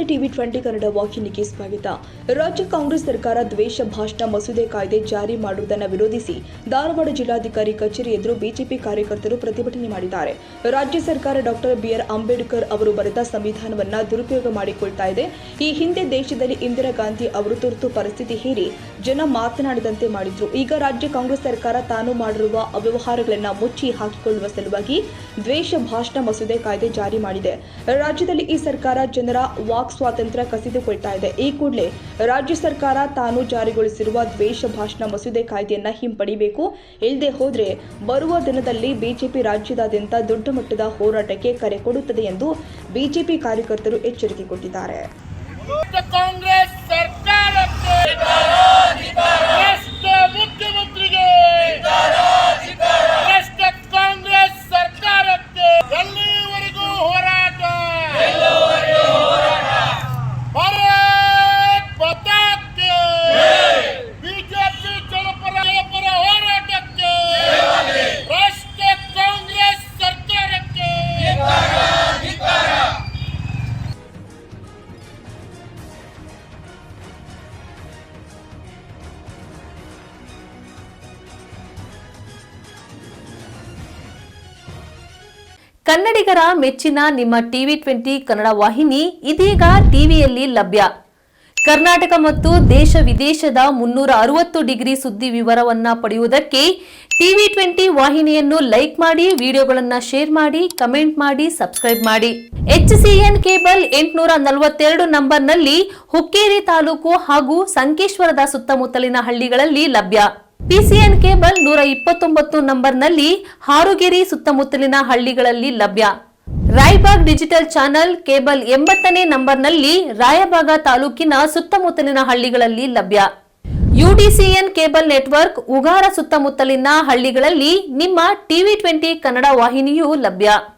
ನಮಸ್ತೆ ಟಿವಿ 20 ಕನ್ನಡ ವಾಹಿನಿಗೆ ಸ್ವಾಗತ. ರಾಜ್ಯ ಕಾಂಗ್ರೆಸ್ ಸರ್ಕಾರ ದ್ವೇಷ ಭಾಷಣ ಮಸೂದೆ ಕಾಯ್ದೆ ಜಾರಿ ಮಾಡುವುದನ್ನು ವಿರೋಧಿಸಿ ಧಾರವಾಡ ಜಿಲ್ಲಾಧಿಕಾರಿ ಕಚೇರಿ ಎದುರು ಬಿಜೆಪಿ ಕಾರ್ಯಕರ್ತರು ಪ್ರತಿಭಟನೆ ಮಾಡಿದ್ದಾರೆ. ರಾಜ್ಯ ಸರ್ಕಾರ ಡಾಕ್ಟರ್ ಬಿ.ಆರ್. ಅಂಬೇಡ್ಕರ್ ಅವರು ಬರೆದ ಸಂವಿಧಾನವನ್ನು ದುರುಪಯೋಗ ಮಾಡಿಕೊಳ್ತಾ ಇದೆ. ಈ ಹಿಂದೆ ದೇಶದಲ್ಲಿ ಇಂದಿರಾ ಗಾಂಧಿ ಅವರು ತುರ್ತು ಪರಿಸ್ಥಿತಿ ಹೇರಿ ಜನ ಮಾತನಾಡದಂತೆ ಮಾಡಿದ್ರು. ಈಗ ರಾಜ್ಯ ಕಾಂಗ್ರೆಸ್ ಸರ್ಕಾರ ತಾನು ಮಾಡಿರುವ ಅವ್ಯವಹಾರಗಳನ್ನು ಮುಚ್ಚಿ ಹಾಕಿಕೊಳ್ಳುವ ಸಲುವಾಗಿ ದ್ವೇಷ ಭಾಷಣ ಮಸೂದೆ ಕಾಯ್ದೆ ಜಾರಿ ಮಾಡಿದೆ. ರಾಜ್ಯದಲ್ಲಿ ಈ ಸರ್ಕಾರ ಜನರ ವಾಕ್ ಸ್ವಾತಂತ್ರ್ಯ ಕಸಿದುಕೊಳ್ತಾ ಇದೆ. ಈ ಕೂಡಲೇ ರಾಜ್ಯ ಸರ್ಕಾರ ತಾನು ಜಾರಿಗೊಳಿಸಿರುವ ದ್ವೇಷ ಭಾಷಣ ಮಸೂದೆ ಕಾಯ್ದೆಯನ್ನ ಹಿಂಪಡಿಬೇಕು. ಇಲ್ಲದೆ ಹೋದ್ರೆ ಬರುವ ದಿನದಲ್ಲಿ ಬಿಜೆಪಿ ರಾಜ್ಯದಾದ್ಯಂತ ದೊಡ್ಡ ಮಟ್ಟದ ಹೋರಾಟಕ್ಕೆ ಕರೆ ಕೊಡುತ್ತದೆ ಎಂದು ಬಿಜೆಪಿ ಕಾರ್ಯಕರ್ತರು ಎಚ್ಚರಿಕೆ ಕೊಟ್ಟಿದ್ದಾರೆ. ಕಾಂಗ್ರೆಸ್ ಸರ್ಕಾರಕ್ಕೆ ಮುಖ್ಯಮಂತ್ರಿಗೆ ಕಾಂಗ್ರೆಸ್ ಸರ್ಕಾರಕ್ಕೆ ಎಲ್ಲಿವರೆಗೂ ಹೋರಾಟ ಭಾರತ್ ಮಾತಾಕ್ಕೆ ಬಿಜೆಪಿ ಜನಪರ ಹೋರಾಟಕ್ಕೆ ರಾಷ್ಟ್ರ ಕಾಂಗ್ರೆಸ್ ಸರ್ಕಾರಕ್ಕೆ ಕನ್ನಡಿಗರ ಮೆಚ್ಚಿನ ನಿಮ್ಮ ಟಿವಿ 20 ಕನ್ನಡ ವಾಹಿನಿ ಇದೀಗ ಟಿವಿಯಲ್ಲಿ ಲಭ್ಯ. ಕರ್ನಾಟಕ ಮತ್ತು ದೇಶ ವಿದೇಶದ 360 ಡಿಗ್ರಿ ಸುದ್ದಿ ವಿವರವನ್ನ ಪಡೆಯುವುದಕ್ಕೆ ಟಿವಿ 20 ವಾಹಿನಿಯನ್ನು ಲೈಕ್ ಮಾಡಿ, ವಿಡಿಯೋಗಳನ್ನು ಶೇರ್ ಮಾಡಿ, ಕಮೆಂಟ್ ಮಾಡಿ, ಸಬ್ಸ್ಕ್ರೈಬ್ ಮಾಡಿ. HCN ಕೇಬಲ್ 842 ನಂಬರ್ನಲ್ಲಿ ಹುಕ್ಕೇರಿ ತಾಲೂಕು ಹಾಗೂ ಸಂಕೇಶ್ವರದ ಸುತ್ತಮುತ್ತಲಿನ ಹಳ್ಳಿಗಳಲ್ಲಿ ಲಭ್ಯ. PCN ಕೇಬಲ್ 129 ನಂಬರ್ನಲ್ಲಿ ಹಾರುಗೆರೆ ಸುತ್ತಮುತ್ತಲಿನ ಹಳ್ಳಿಗಳಲ್ಲಿ ಲಭ್ಯ. ರಾಯಬಾಗ್ ಡಿಜಿಟಲ್ ಚಾನೆಲ್ ಕೇಬಲ್ 80ನೇ ನಂಬರ್ನಲ್ಲಿ ರಾಯಬಾಗ ತಾಲೂಕಿನ ಸುತ್ತಮುತ್ತಲಿನ ಹಳ್ಳಿಗಳಲ್ಲಿ ಲಭ್ಯ. UDCN ಕೇಬಲ್ ನೆಟ್ವರ್ಕ್ ಉಗಾರ ಸುತ್ತಮುತ್ತಲಿನ ಹಳ್ಳಿಗಳಲ್ಲಿ ನಿಮ್ಮ ಟಿವಿ 20 ಕನ್ನಡ ವಾಹಿನಿಯೂ ಲಭ್ಯ.